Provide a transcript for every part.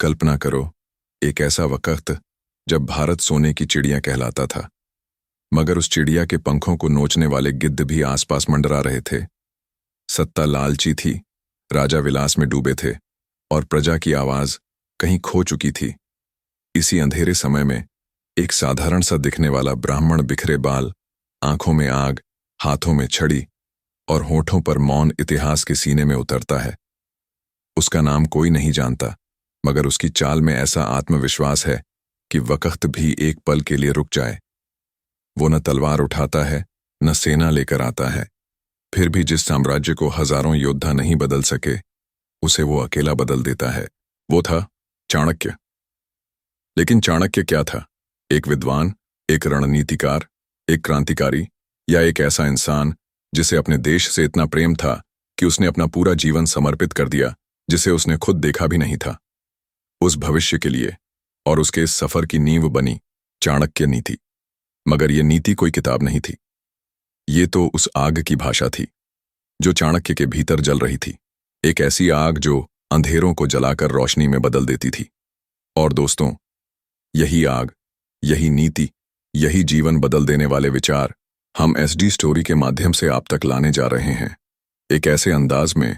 कल्पना करो, एक ऐसा वक्त जब भारत सोने की चिड़िया कहलाता था, मगर उस चिड़िया के पंखों को नोचने वाले गिद्ध भी आसपास मंडरा रहे थे। सत्ता लालची थी, राजा विलास में डूबे थे और प्रजा की आवाज कहीं खो चुकी थी। इसी अंधेरे समय में एक साधारण सा दिखने वाला ब्राह्मण बिखरे बाल, आंखों में आग, हाथों में छड़ी और होठों पर मौन इतिहास के सीने में उतरता है। उसका नाम कोई नहीं जानता, मगर उसकी चाल में ऐसा आत्मविश्वास है कि वक्त भी एक पल के लिए रुक जाए। वो न तलवार उठाता है, न सेना लेकर आता है, फिर भी जिस साम्राज्य को हजारों योद्धा नहीं बदल सके, उसे वो अकेला बदल देता है। वो था चाणक्य। लेकिन चाणक्य क्या था? एक विद्वान, एक रणनीतिकार, एक क्रांतिकारी, या एक ऐसा इंसान जिसे अपने देश से इतना प्रेम था कि उसने अपना पूरा जीवन समर्पित कर दिया, जिसे उसने खुद देखा भी नहीं था। उस भविष्य के लिए और उसके इस सफर की नींव बनी चाणक्य नीति। मगर यह नीति कोई किताब नहीं थी, ये तो उस आग की भाषा थी जो चाणक्य के भीतर जल रही थी। एक ऐसी आग जो अंधेरों को जलाकर रोशनी में बदल देती थी। और दोस्तों, यही आग, यही नीति, यही जीवन बदल देने वाले विचार हम एसडी स्टोरी के माध्यम से आप तक लाने जा रहे हैं। एक ऐसे अंदाज में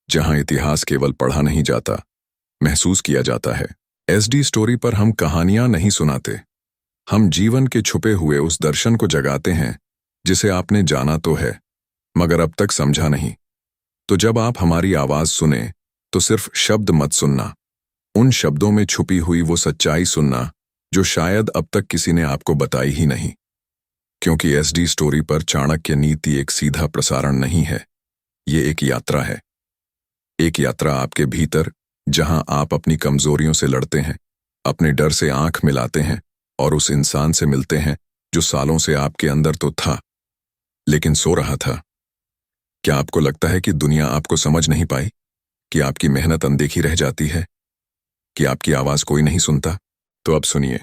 जहां इतिहास केवल पढ़ा नहीं जाता, महसूस किया जाता है। एसडी स्टोरी पर हम कहानियां नहीं सुनाते, हम जीवन के छुपे हुए उस दर्शन को जगाते हैं जिसे आपने जाना तो है, मगर अब तक समझा नहीं। तो जब आप हमारी आवाज सुने तो सिर्फ शब्द मत सुनना, उन शब्दों में छुपी हुई वो सच्चाई सुनना जो शायद अब तक किसी ने आपको बताई ही नहीं। क्योंकि एसडी स्टोरी पर चाणक्य नीति एक सीधा प्रसारण नहीं है, ये एक यात्रा है। एक यात्रा आपके भीतर, जहां आप अपनी कमजोरियों से लड़ते हैं, अपने डर से आंख मिलाते हैं और उस इंसान से मिलते हैं जो सालों से आपके अंदर तो था, लेकिन सो रहा था। क्या आपको लगता है कि दुनिया आपको समझ नहीं पाई, कि आपकी मेहनत अनदेखी रह जाती है, कि आपकी आवाज कोई नहीं सुनता? तो अब सुनिए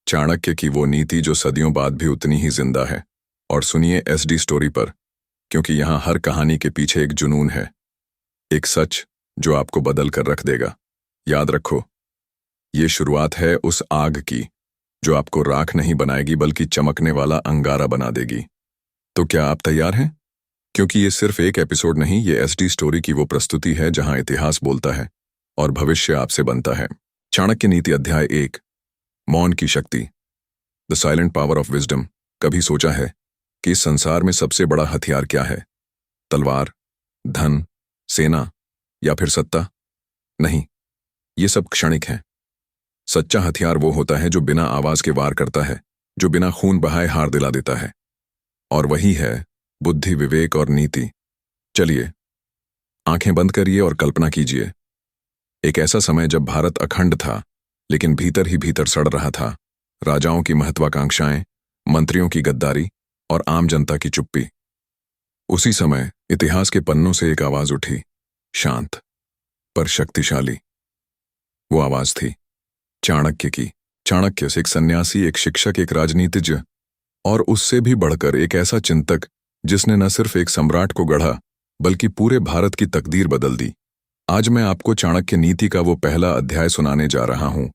चाणक्य की वो नीति जो सदियों बाद भी उतनी ही जिंदा है। और सुनिए एसडी स्टोरी पर, क्योंकि यहां हर कहानी के पीछे एक जुनून है, एक सच जो आपको बदल कर रख देगा। याद रखो, ये शुरुआत है उस आग की जो आपको राख नहीं बनाएगी बल्कि चमकने वाला अंगारा बना देगी। तो क्या आप तैयार हैं? क्योंकि ये सिर्फ एक एपिसोड नहीं, ये एसडी स्टोरी की वो प्रस्तुति है जहां इतिहास बोलता है और भविष्य आपसे बनता है। चाणक्य नीति अध्याय 1, मौन की शक्ति, the silent power of wisdom. कभी सोचा है कि इस संसार में सबसे बड़ा हथियार क्या है? तलवार, धन, सेना या फिर सत्ता? नहीं, ये सब क्षणिक है। सच्चा हथियार वो होता है जो बिना आवाज के वार करता है, जो बिना खून बहाए हार दिला देता है। और वही है बुद्धि, विवेक और नीति। चलिए आंखें बंद करिए और कल्पना कीजिए, एक ऐसा समय जब भारत अखंड था, लेकिन भीतर ही भीतर सड़ रहा था। राजाओं की महत्वाकांक्षाएं, मंत्रियों की गद्दारी और आम जनता की चुप्पी। उसी समय इतिहास के पन्नों से एक आवाज उठी, शांत पर शक्तिशाली। वो आवाज थी चाणक्य की। चाणक्य एक सन्यासी, एक शिक्षक, एक राजनीतिज्ञ और उससे भी बढ़कर एक ऐसा चिंतक जिसने न सिर्फ एक सम्राट को गढ़ा बल्कि पूरे भारत की तकदीर बदल दी। आज मैं आपको चाणक्य नीति का वो पहला अध्याय सुनाने जा रहा हूं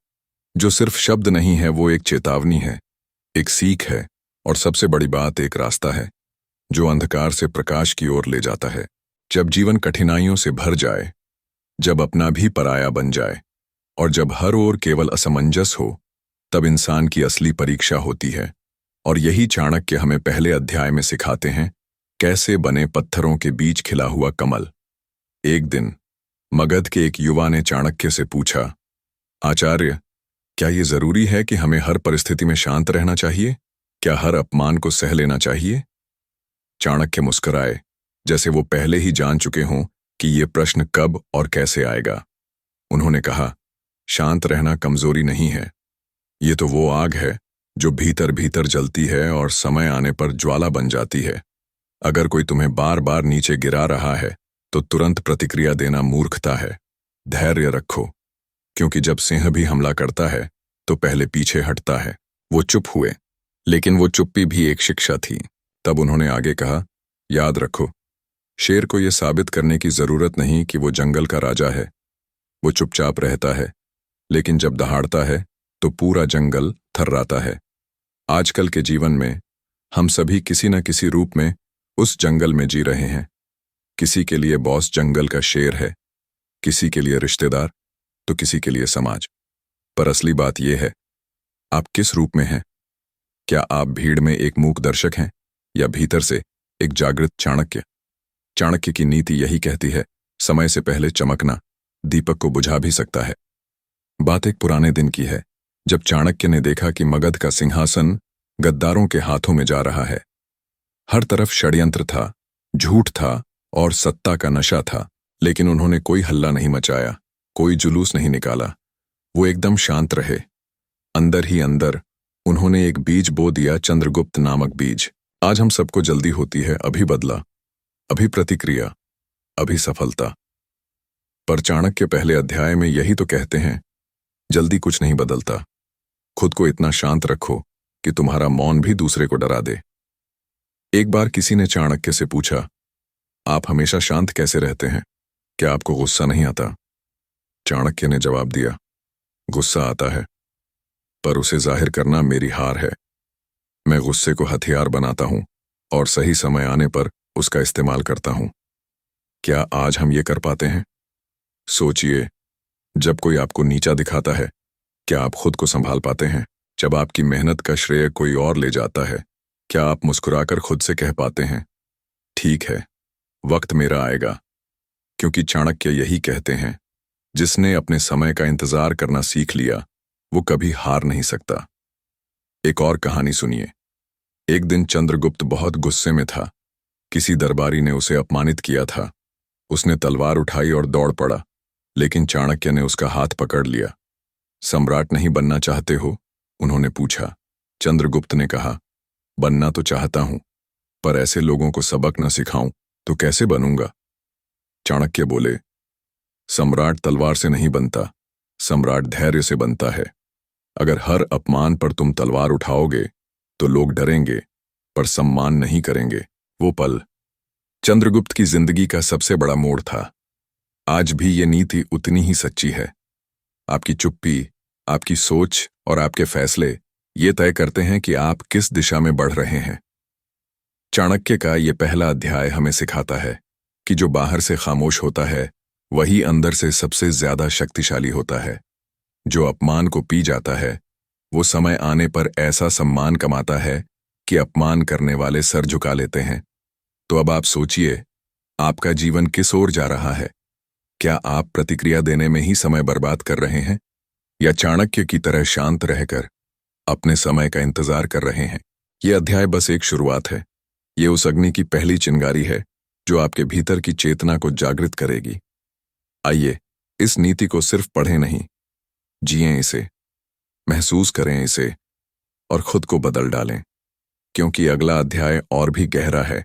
जो सिर्फ शब्द नहीं है, वो एक चेतावनी है, एक सीख है और सबसे बड़ी बात एक रास्ता है जो अंधकार से प्रकाश की ओर ले जाता है। जब जीवन कठिनाइयों से भर जाए, जब अपना भी पराया बन जाए और जब हर ओर केवल असमंजस हो, तब इंसान की असली परीक्षा होती है। और यही चाणक्य हमें पहले अध्याय में सिखाते हैं, कैसे बने पत्थरों के बीच खिला हुआ कमल। एक दिन मगध के एक युवा ने चाणक्य से पूछा, आचार्य, क्या ये जरूरी है कि हमें हर परिस्थिति में शांत रहना चाहिए? क्या हर अपमान को सह लेना चाहिए? चाणक्य मुस्कुराए, जैसे वो पहले ही जान चुके हों कि ये प्रश्न कब और कैसे आएगा। उन्होंने कहा, शांत रहना कमजोरी नहीं है, ये तो वो आग है जो भीतर भीतर जलती है और समय आने पर ज्वाला बन जाती है। अगर कोई तुम्हें बार बार नीचे गिरा रहा है तो तुरंत प्रतिक्रिया देना मूर्खता है। धैर्य रखो, क्योंकि जब सिंह भी हमला करता है तो पहले पीछे हटता है। वो चुप हुए, लेकिन वो चुप्पी भी एक शिक्षा थी। तब उन्होंने आगे कहा, याद रखो, शेर को यह साबित करने की जरूरत नहीं कि वो जंगल का राजा है। वो चुपचाप रहता है, लेकिन जब दहाड़ता है तो पूरा जंगल थर्राता है। आजकल के जीवन में हम सभी किसी न किसी रूप में उस जंगल में जी रहे हैं। किसी के लिए बॉस जंगल का शेर है, किसी के लिए रिश्तेदार, तो किसी के लिए समाज। पर असली बात यह है, आप किस रूप में हैं? क्या आप भीड़ में एक मूक दर्शक हैं या भीतर से एक जागृत चाणक्य? चाणक्य की नीति यही कहती है, समय से पहले चमकना दीपक को बुझा भी सकता है। बात एक पुराने दिन की है, जब चाणक्य ने देखा कि मगध का सिंहासन गद्दारों के हाथों में जा रहा है। हर तरफ षड्यंत्र था, झूठ था और सत्ता का नशा था, लेकिन उन्होंने कोई हल्ला नहीं मचाया, कोई जुलूस नहीं निकाला। वो एकदम शांत रहे। अंदर ही अंदर उन्होंने एक बीज बो दिया, चंद्रगुप्त नामक बीज। आज हम सबको जल्दी होती है, अभी बदला, अभी प्रतिक्रिया, अभी सफलता। पर चाणक्य पहले अध्याय में यही तो कहते हैं, जल्दी कुछ नहीं बदलता। खुद को इतना शांत रखो कि तुम्हारा मौन भी दूसरे को डरा दे। एक बार किसी ने चाणक्य से पूछा, आप हमेशा शांत कैसे रहते हैं? क्या आपको गुस्सा नहीं आता? चाणक्य ने जवाब दिया, गुस्सा आता है, पर उसे जाहिर करना मेरी हार है। मैं गुस्से को हथियार बनाता हूं और सही समय आने पर उसका इस्तेमाल करता हूं। क्या आज हम ये कर पाते हैं? सोचिए, जब कोई आपको नीचा दिखाता है, क्या आप खुद को संभाल पाते हैं? जब आपकी मेहनत का श्रेय कोई और ले जाता है, क्या आप मुस्कुराकर खुद से कह पाते हैं, ठीक है, वक्त मेरा आएगा? क्योंकि चाणक्य यही कहते हैं, जिसने अपने समय का इंतजार करना सीख लिया, वो कभी हार नहीं सकता। एक और कहानी सुनिए। एक दिन चंद्रगुप्त बहुत गुस्से में था। किसी दरबारी ने उसे अपमानित किया था। उसने तलवार उठाई और दौड़ पड़ा, लेकिन चाणक्य ने उसका हाथ पकड़ लिया। सम्राट नहीं बनना चाहते हो? उन्होंने पूछा। चंद्रगुप्त ने कहा, बनना तो चाहता हूं, पर ऐसे लोगों को सबक न सिखाऊं तो कैसे बनूंगा? चाणक्य बोले, सम्राट तलवार से नहीं बनता, सम्राट धैर्य से बनता है। अगर हर अपमान पर तुम तलवार उठाओगे तो लोग डरेंगे, पर सम्मान नहीं करेंगे। वो पल चंद्रगुप्त की जिंदगी का सबसे बड़ा मोड़ था। आज भी ये नीति उतनी ही सच्ची है। आपकी चुप्पी, आपकी सोच और आपके फैसले ये तय करते हैं कि आप किस दिशा में बढ़ रहे हैं। चाणक्य का ये पहला अध्याय हमें सिखाता है कि जो बाहर से खामोश होता है, वही अंदर से सबसे ज्यादा शक्तिशाली होता है। जो अपमान को पी जाता है, वो समय आने पर ऐसा सम्मान कमाता है कि अपमान करने वाले सर झुका लेते हैं। तो अब आप सोचिए, आपका जीवन किस ओर जा रहा है? क्या आप प्रतिक्रिया देने में ही समय बर्बाद कर रहे हैं, या चाणक्य की तरह शांत रहकर अपने समय का इंतजार कर रहे हैं? यह अध्याय बस एक शुरुआत है। ये उस अग्नि की पहली चिंगारी है जो आपके भीतर की चेतना को जागृत करेगी। आइए, इस नीति को सिर्फ पढ़ें नहीं, जिएं इसे, महसूस करें इसे और खुद को बदल डालें। क्योंकि अगला अध्याय और भी गहरा है,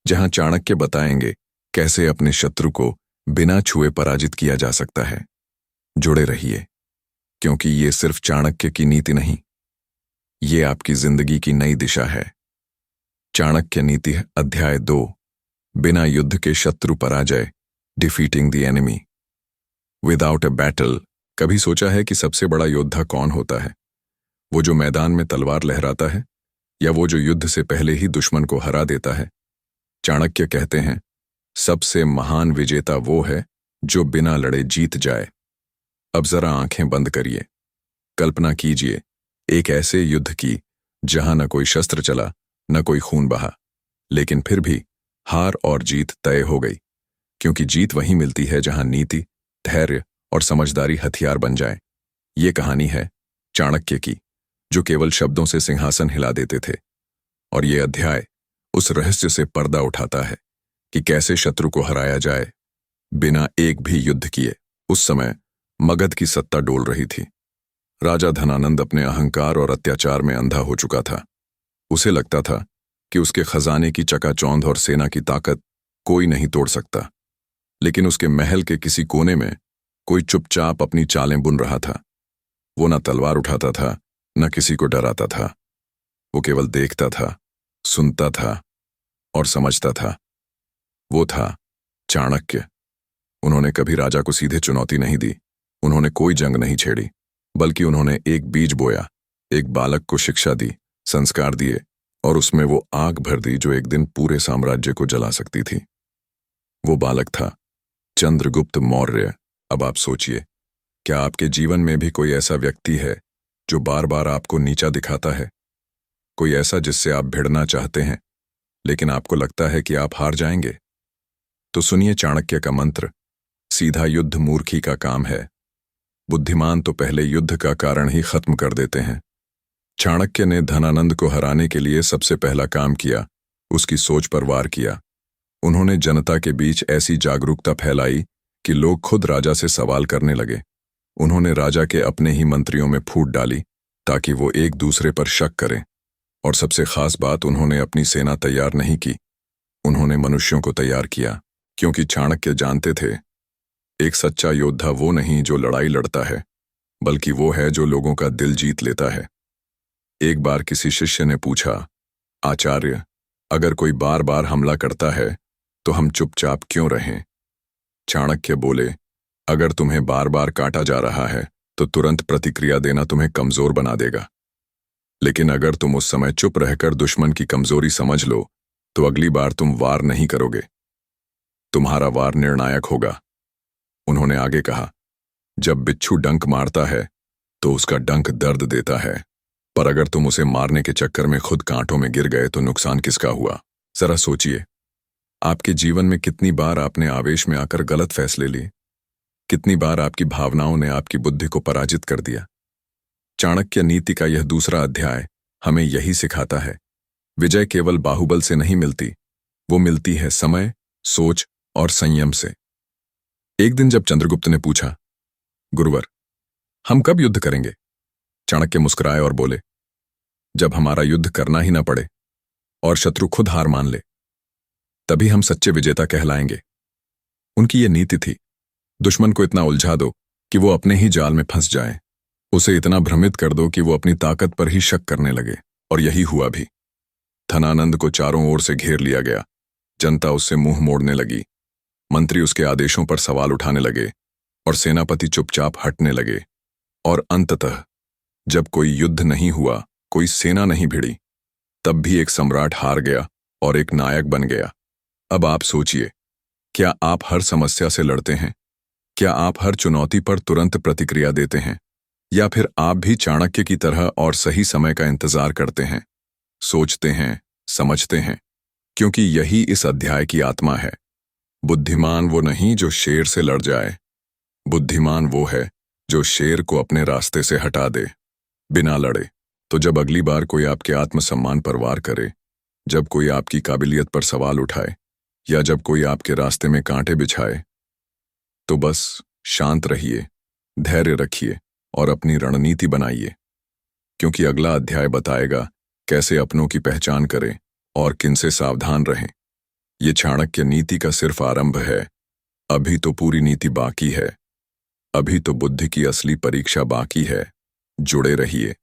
जहां चाणक्य बताएंगे कैसे अपने शत्रु को बिना छुए पराजित किया जा सकता है। जुड़े रहिए, क्योंकि ये सिर्फ चाणक्य की नीति नहीं, ये आपकी जिंदगी की नई दिशा है। चाणक्य नीति अध्याय 2, बिना युद्ध के शत्रु पराजय, defeating the enemy without a battle. कभी सोचा है कि सबसे बड़ा योद्धा कौन होता है? वो जो मैदान में तलवार लहराता है, या वो जो युद्ध से पहले ही दुश्मन को हरा देता है? चाणक्य कहते हैं, सबसे महान विजेता वो है जो बिना लड़े जीत जाए। अब जरा आंखें बंद करिए, कल्पना कीजिए एक ऐसे युद्ध की जहां न कोई शस्त्र चला, न कोई खून बहा, लेकिन फिर भी हार और जीत तय हो गई। क्योंकि जीत वहीं मिलती है जहां नीति, धैर्य और समझदारी हथियार बन जाए। ये कहानी है चाणक्य की, जो केवल शब्दों से सिंहासन हिला देते थे। और ये अध्याय उस रहस्य से पर्दा उठाता है कि कैसे शत्रु को हराया जाए बिना एक भी युद्ध किए। उस समय मगध की सत्ता डोल रही थी। राजा धनानंद अपने अहंकार और अत्याचार में अंधा हो चुका था। उसे लगता था कि उसके खजाने की चकाचौंध और सेना की ताकत कोई नहीं तोड़ सकता। लेकिन उसके महल के किसी कोने में कोई चुपचाप अपनी चालें बुन रहा था। वो न तलवार उठाता था, न किसी को डराता था। वो केवल देखता था, सुनता था और समझता था। वो था चाणक्य। उन्होंने कभी राजा को सीधे चुनौती नहीं दी, उन्होंने कोई जंग नहीं छेड़ी, बल्कि उन्होंने एक बीज बोया, एक बालक को शिक्षा दी, संस्कार दिए और उसमें वो आग भर दी जो एक दिन पूरे साम्राज्य को जला सकती थी। वो बालक था चंद्रगुप्त मौर्य। अब आप सोचिए, क्या आपके जीवन में भी कोई ऐसा व्यक्ति है जो बार बार आपको नीचा दिखाता है? कोई ऐसा जिससे आप भिड़ना चाहते हैं, लेकिन आपको लगता है कि आप हार जाएंगे? तो सुनिए चाणक्य का मंत्र, सीधा युद्ध मूर्खी का काम है। बुद्धिमान तो पहले युद्ध का कारण ही खत्म कर देते हैं। चाणक्य ने धनानंद को हराने के लिए सबसे पहला काम किया, उसकी सोच पर वार किया। उन्होंने जनता के बीच ऐसी जागरूकता फैलाई कि लोग खुद राजा से सवाल करने लगे। उन्होंने राजा के अपने ही मंत्रियों में फूट डाली ताकि वो एक दूसरे पर शक करें। और सबसे खास बात, उन्होंने अपनी सेना तैयार नहीं की, उन्होंने मनुष्यों को तैयार किया, क्योंकि चाणक्य जानते थे एक सच्चा योद्धा वो नहीं जो लड़ाई लड़ता है, बल्कि वो है जो लोगों का दिल जीत लेता है। एक बार किसी शिष्य ने पूछा, आचार्य, अगर कोई बार बार हमला करता है तो हम चुपचाप क्यों रहें? चाणक्य बोले, अगर तुम्हें बार बार काटा जा रहा है तो तुरंत प्रतिक्रिया देना तुम्हें कमजोर बना देगा, लेकिन अगर तुम उस समय चुप रहकर दुश्मन की कमजोरी समझ लो तो अगली बार तुम वार नहीं करोगे, तुम्हारा वार निर्णायक होगा। उन्होंने आगे कहा, जब बिच्छू डंक मारता है तो उसका डंक दर्द देता है, पर अगर तुम उसे मारने के चक्कर में खुद कांटों में गिर गए तो नुकसान किसका हुआ? जरा सोचिए, आपके जीवन में कितनी बार आपने आवेश में आकर गलत फैसले लिए? कितनी बार आपकी भावनाओं ने आपकी बुद्धि को पराजित कर दिया? चाणक्य नीति का यह दूसरा अध्याय हमें यही सिखाता है, विजय केवल बाहुबल से नहीं मिलती, वो मिलती है समय, सोच और संयम से। एक दिन जब चंद्रगुप्त ने पूछा, गुरुवर, हम कब युद्ध करेंगे? चाणक्य मुस्कुराए और बोले, जब हमारा युद्ध करना ही ना पड़े और शत्रु खुद हार मान ले, तभी हम सच्चे विजेता कहलाएंगे। उनकी यह नीति थी, दुश्मन को इतना उलझा दो कि वो अपने ही जाल में फंस जाए, उसे इतना भ्रमित कर दो कि वो अपनी ताकत पर ही शक करने लगे। और यही हुआ भी। धनानंद को चारों ओर से घेर लिया गया, जनता उससे मुंह मोड़ने लगी, मंत्री उसके आदेशों पर सवाल उठाने लगे और सेनापति चुपचाप हटने लगे। और अंततः जब कोई युद्ध नहीं हुआ, कोई सेना नहीं भिड़ी, तब भी एक सम्राट हार गया और एक नायक बन गया। अब आप सोचिए, क्या आप हर समस्या से लड़ते हैं? क्या आप हर चुनौती पर तुरंत प्रतिक्रिया देते हैं? या फिर आप भी चाणक्य की तरह और सही समय का इंतजार करते हैं, सोचते हैं, समझते हैं? क्योंकि यही इस अध्याय की आत्मा है। बुद्धिमान वो नहीं जो शेर से लड़ जाए, बुद्धिमान वो है जो शेर को अपने रास्ते से हटा दे, बिना लड़े। तो जब अगली बार कोई आपके आत्मसम्मान पर वार करे, जब कोई आपकी काबिलियत पर सवाल उठाए या जब कोई आपके रास्ते में कांटे बिछाए, तो बस शांत रहिए, धैर्य रखिए और अपनी रणनीति बनाइए, क्योंकि अगला अध्याय बताएगा कैसे अपनों की पहचान करें और किनसे सावधान रहें। ये चाणक्य नीति का सिर्फ आरंभ है, अभी तो पूरी नीति बाकी है, अभी तो बुद्धि की असली परीक्षा बाकी है। जुड़े रहिए,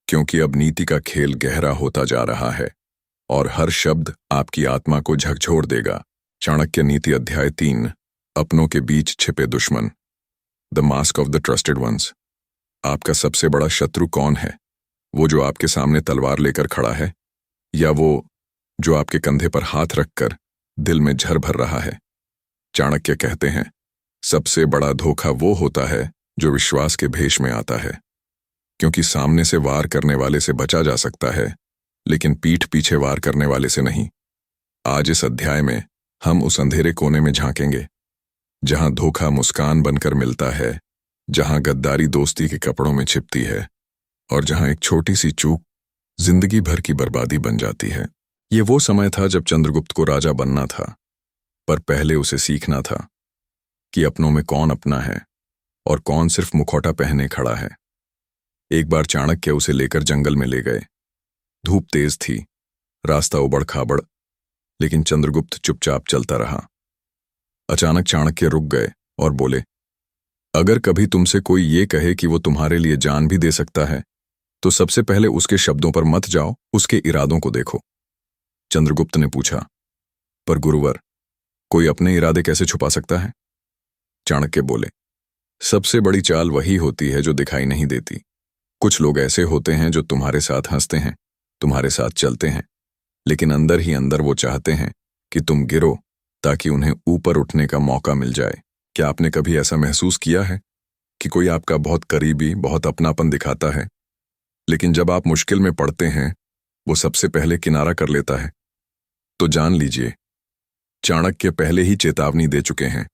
क्योंकि अब नीति का खेल गहरा होता जा रहा है और हर शब्द आपकी आत्मा को झकझोर देगा। चाणक्य नीति अध्याय 3, अपनों के बीच छिपे दुश्मन, the mask off the trusted ones. आपका सबसे बड़ा शत्रु कौन है? वो जो आपके सामने तलवार लेकर खड़ा है, या वो जो आपके कंधे पर हाथ रखकर दिल में झर भर रहा है? चाणक्य कहते हैं, सबसे बड़ा धोखा वो होता है जो विश्वास के भेष में आता है, क्योंकि सामने से वार करने वाले से बचा जा सकता है, लेकिन पीठ पीछे वार करने वाले से नहीं। आज इस अध्याय में हम उस अंधेरे कोने में झांकेंगे जहां धोखा मुस्कान बनकर मिलता है, जहां गद्दारी दोस्ती के कपड़ों में छिपती है और जहां एक छोटी सी चूक जिंदगी भर की बर्बादी बन जाती है। ये वो समय था जब चंद्रगुप्त को राजा बनना था, पर पहले उसे सीखना था कि अपनों में कौन अपना है और कौन सिर्फ मुखौटा पहने खड़ा है। एक बार चाणक्य उसे लेकर जंगल में ले गए। धूप तेज थी, रास्ता उबड़ खाबड़, लेकिन चंद्रगुप्त चुपचाप चलता रहा। अचानक चाणक्य रुक गए और बोले, अगर कभी तुमसे कोई ये कहे कि वो तुम्हारे लिए जान भी दे सकता है, तो सबसे पहले उसके शब्दों पर मत जाओ, उसके इरादों को देखो। चंद्रगुप्त ने पूछा, पर गुरुवर, कोई अपने इरादे कैसे छुपा सकता है? चाणक्य बोले, सबसे बड़ी चाल वही होती है जो दिखाई नहीं देती। कुछ लोग ऐसे होते हैं जो तुम्हारे साथ हंसते हैं, तुम्हारे साथ चलते हैं, लेकिन अंदर ही अंदर वो चाहते हैं कि तुम गिरो ताकि उन्हें ऊपर उठने का मौका मिल जाए। क्या आपने कभी ऐसा महसूस किया है कि कोई आपका बहुत करीबी, बहुत अपनापन दिखाता है, लेकिन जब आप मुश्किल में पड़ते हैं वो सबसे पहले किनारा कर लेता है? तो जान लीजिए, चाणक्य पहले ही चेतावनी दे चुके हैं।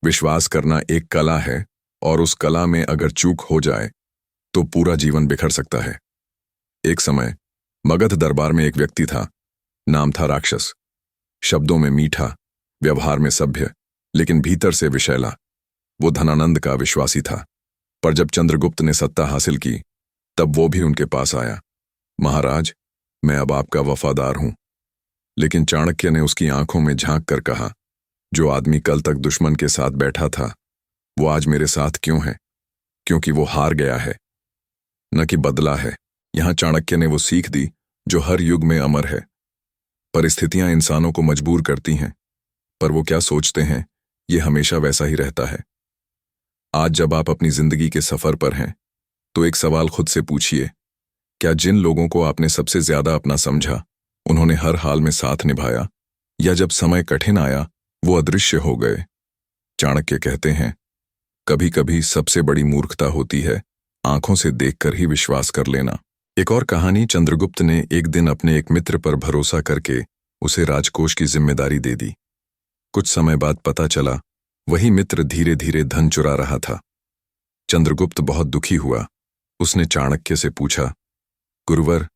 विश्वास करना एक कला है और उस कला में अगर चूक हो जाए तो पूरा जीवन बिखर सकता है। एक समय मगध दरबार में एक व्यक्ति था। नाम था राक्षस। शब्दों में मीठा, व्यवहार में सभ्य, लेकिन भीतर से विषैला। वो धनानंद का विश्वासी था। पर जब चंद्रगुप्त ने सत्ता हासिल की तब वो भी उनके पास आया। महाराज, मैं अब आपका वफादार हूं। लेकिन चाणक्य ने उसकी आंखों में झांक कर कहा, जो आदमी कल तक दुश्मन के साथ बैठा था वो आज मेरे साथ क्यों है? क्योंकि वो हार गया है, न कि बदला है। यहां चाणक्य ने वो सीख दी जो हर युग में अमर है। परिस्थितियां इंसानों को मजबूर करती हैं, पर वो क्या सोचते हैं ये हमेशा वैसा ही रहता है। आज जब आप अपनी जिंदगी के सफर पर हैं तो एक सवाल खुद से पूछिए, क्या जिन लोगों को आपने सबसे ज्यादा अपना समझा उन्होंने हर हाल में साथ निभाया, या जब समय कठिन आया वो अदृश्य हो गए? चाणक्य कहते हैं, कभी कभी सबसे बड़ी मूर्खता होती है आंखों से देखकर ही विश्वास कर लेना। एक और कहानी, चंद्रगुप्त ने एक दिन अपने एक मित्र पर भरोसा करके उसे राजकोष की जिम्मेदारी दे दी। कुछ समय बाद पता चला वही मित्र धीरे धीरे धन चुरा रहा था। चंद्रगुप्त बहुत दुखी हुआ। उसने चाणक्य से पूछा, गुरुवर,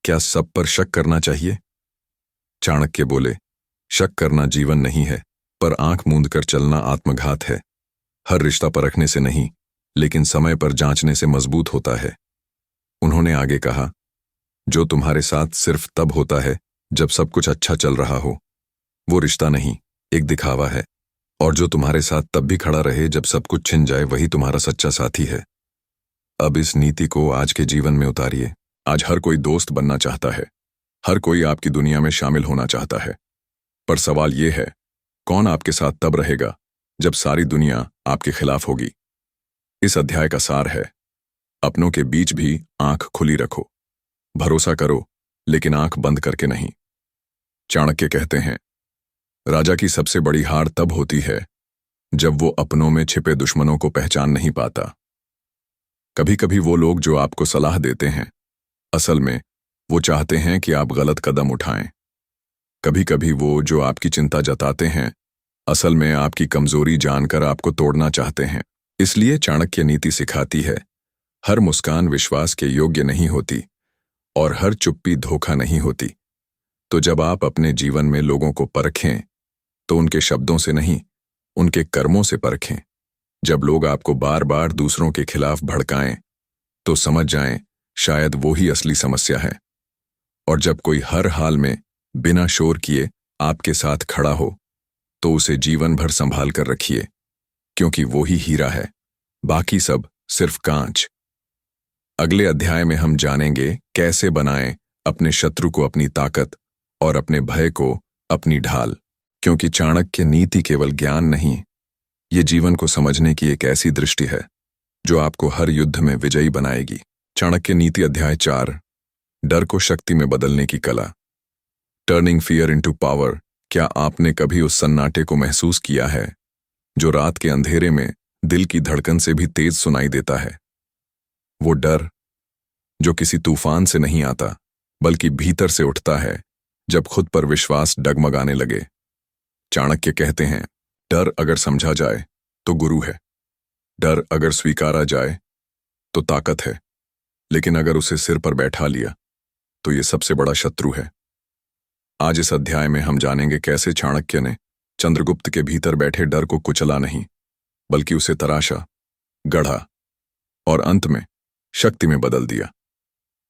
क्या सब पर शक करना चाहिए? चाणक्य बोले, शक करना जीवन नहीं है, पर आंख मूंद कर चलना आत्मघात है। हर रिश्ता परखने से नहीं, लेकिन समय पर जांचने से मजबूत होता है। उन्होंने आगे कहा, जो तुम्हारे साथ सिर्फ तब होता है जब सब कुछ अच्छा चल रहा हो, वो रिश्ता नहीं, एक दिखावा है। और जो तुम्हारे साथ तब भी खड़ा रहे जब सब कुछ छिन जाए, वही तुम्हारा सच्चा साथी है। अब इस नीति को आज के जीवन में उतारिए। आज हर कोई दोस्त बनना चाहता है, हर कोई आपकी दुनिया में शामिल होना चाहता है, पर सवाल यह है, कौन आपके साथ तब रहेगा जब सारी दुनिया आपके खिलाफ होगी? इस अध्याय का सार है, अपनों के बीच भी आंख खुली रखो। भरोसा करो, लेकिन आंख बंद करके नहीं। चाणक्य कहते हैं, राजा की सबसे बड़ी हार तब होती है जब वो अपनों में छिपे दुश्मनों को पहचान नहीं पाता। कभी कभी वो लोग जो आपको सलाह देते हैं, असल में वो चाहते हैं कि आप गलत कदम उठाएं। कभी कभी वो जो आपकी चिंता जताते हैं, असल में आपकी कमजोरी जानकर आपको तोड़ना चाहते हैं। इसलिए चाणक्य नीति सिखाती है, हर मुस्कान विश्वास के योग्य नहीं होती और हर चुप्पी धोखा नहीं होती। तो जब आप अपने जीवन में लोगों को परखें तो उनके शब्दों से नहीं, उनके कर्मों से परखें। जब लोग आपको बार बार दूसरों के खिलाफ भड़काएं तो समझ जाएं शायद वो ही असली समस्या है। और जब कोई हर हाल में बिना शोर किए आपके साथ खड़ा हो तो उसे जीवन भर संभाल कर रखिए, क्योंकि वो ही हीरा है, बाकी सब सिर्फ कांच। अगले अध्याय में हम जानेंगे कैसे बनाएं अपने शत्रु को अपनी ताकत और अपने भय को अपनी ढाल। क्योंकि चाणक्य नीति केवल ज्ञान नहीं, ये जीवन को समझने की एक ऐसी दृष्टि है जो आपको हर युद्ध में विजयी बनाएगी। चाणक्य नीति अध्याय 4, डर को शक्ति में बदलने की कला। Turning fear into power. क्या आपने कभी उस सन्नाटे को महसूस किया है जो रात के अंधेरे में दिल की धड़कन से भी तेज सुनाई देता है? वो डर जो किसी तूफान से नहीं आता बल्कि भीतर से उठता है जब खुद पर विश्वास डगमगाने लगे। चाणक्य कहते हैं, डर अगर समझा जाए तो गुरु है, डर अगर स्वीकारा जाए तो ताकत है, लेकिन अगर उसे सिर पर बैठा लिया तो ये सबसे बड़ा शत्रु है। आज इस अध्याय में हम जानेंगे कैसे चाणक्य ने चंद्रगुप्त के भीतर बैठे डर को कुचला नहीं, बल्कि उसे तराशा, गढ़ा और अंत में शक्ति में बदल दिया।